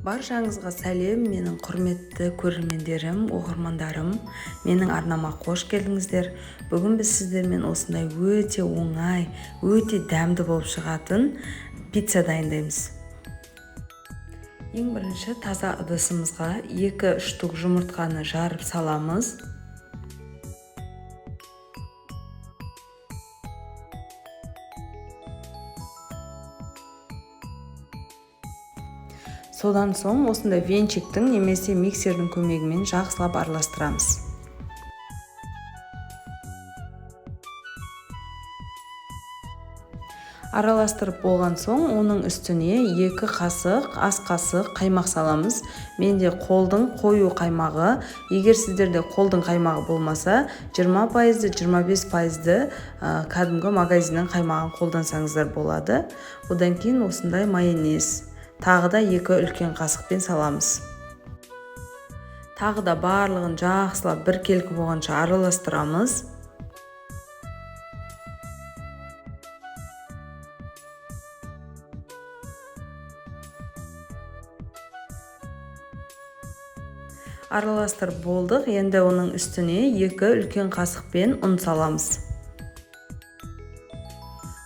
Баршаңызға сәлем, менің құрметті көрермендерім, оқырмандарым. Менің арнама қош келдіңіздер. Бүгін біз сіздермен осындай өте оңай, өте дәмді болып шығатын пицца дайындаймыз. Ең бірінші таза ыдысымызға 2 штук жұмыртқаны жарып саламыз. Содан соң осындай венчиктің немесе миксердің көмегімен жақсылап араластырамыз. Араластырып болған соң оның үстіне 2 қасық, ас қасық қаймақ саламыз. Менде қолдың қою қаймағы. Егер сіздерде қолдың қаймағы болмаса, 20%, 25%-ді кәдімгі магазиннің қаймағын қолдансаңыздар болады. Одан кейін осындай майонез. Тағы да 2 үлкен қасықпен саламыз. Тағы да барлығын жақсылап біркелкі болғанша араластырамыз. Араластырып болдық. Енді оның үстіне 2 үлкен қасықпен ұн саламыз.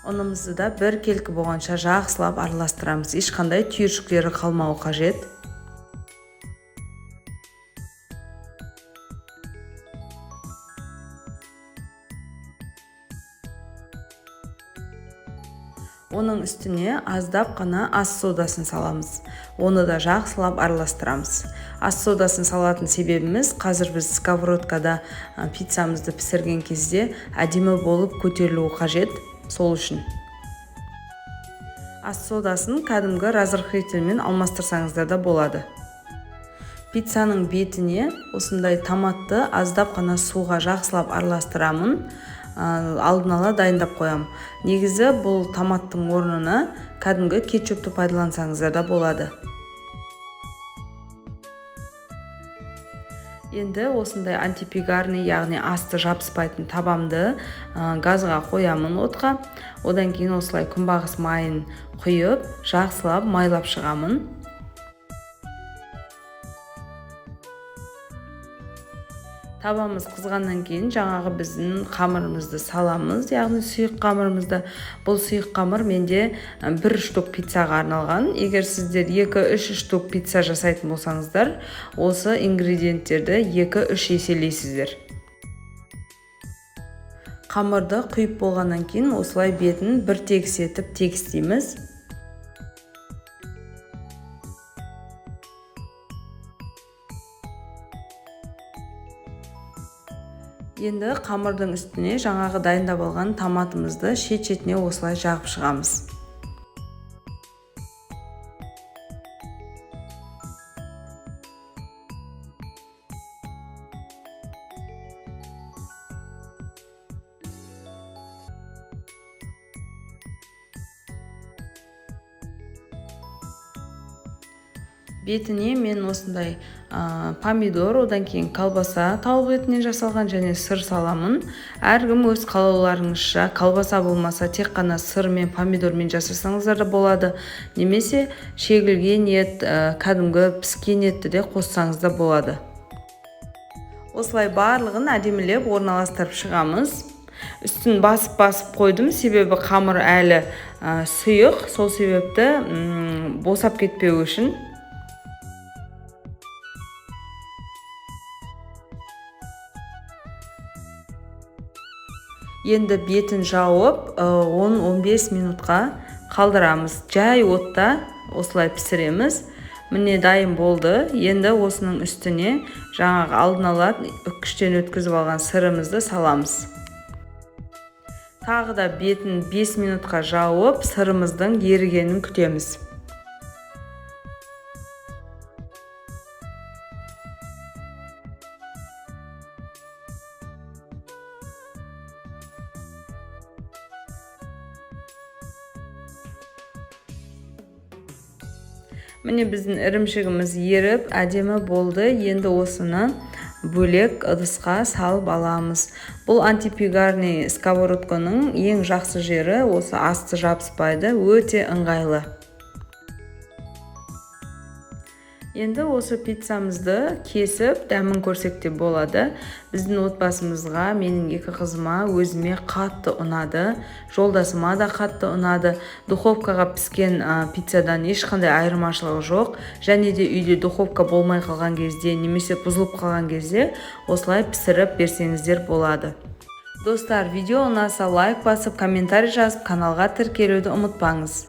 Ұнымызды да біркелкі болғанша жақсылап араластырамыз. Ешқандай түйіршіктері қалмауы қажет. Оның үстіне аздап қана ас содасын саламыз. Оны да жақсылап араластырамыз. Ас содасын салатын себебіміз, қазір біз сковородкада пиццамызды пісірген кезде әдемі болып көтерілуі қажет. Сол үшін. Ас содасын кәдімгі разрыхлителмен алмастырсаңыздар да болады. Пиццаның бетіне осындай томатты аздап қана суға жақсылап араластырамын. Алдын ала дайындап қоямын. Негізі бұл томаттың орнына кәдімгі кетчупты пайдалансаңыздар да болады. Енді осындай антипригарный, яғни асты жабыспайтын табамды газға қоямын отқа. Одан кейін осылай күнбағыс майын құйып, жақсылап майлап шығамын. Табамыз қызғаннан кейін жаңағы біздің қамырымызды саламыз, яғни сұйық қамырымызды. Бұл сұйық қамыр менде 1 штук пиццаға арналған. Егер сіздер 2-3 штук пицца жасайтын болсаңыздар, осы ингредиенттерді 2-3 еселейсіздер. Қамырды құйып болғаннан кейін осылай бетін бір тегіс етіп тегістейміз. Енді қамырдың үстіне жаңағы дайындап алған томатымызды шет-шетіне осылай жағып шығамыз. Бетіне мен осындай помидор, одан кейін колбаса, тауық етінен жасалған және сыр саламын. Әркім өз қалауларыңызша, колбаса болмаса тек қана сыр мен помидормен жасасаңыздар да болады. Немесе шегілген ет, кәдімгі піскен етті де қоссаңыз да болады. Осылай барлығын әдемілеп орналастырып шығамыз. Үстін басып қойдым, себебі қамыр әлі сұйық, сол себепті босап кетпеу үшін. Енді бетін жауып 10-15 минутқа қалдырамыз. Жай отта осылай пісіреміз. Міне дайын болды. Енді осының үстіне жаңағы алдын ала үккіштен өткізіп алған сырымызды саламыз. Тағы да бетін 5 минутқа жауып, сырымыздың ерігенін күтеміз. Міне біздің ірімшігіміз еріп, әдемі болды. Енді осыны бөлек ыдысқа салып аламыз. Бұл антипригарный сковородканың ең жақсы жері осы асты жабыспайды, өте ыңғайлы. Енді осы пиццамызды кесіп дәмін көрсек те болады. Біздің отбасымызға, менің 2 қызыма, өзіме қатты ұнады. Жолдасыма да қатты ұнады. Духовкаға піскен пиццадан ешқандай айырмашылығы жоқ. Және де үйде духовка болмай қалған кезде, немесе бұзылып қалған кезде осылай пісіріп берсеңіздер болады. Достар, видео ұнаса лайк басып, комментарий жазып, каналға тіркелуді ұмытпаңыз.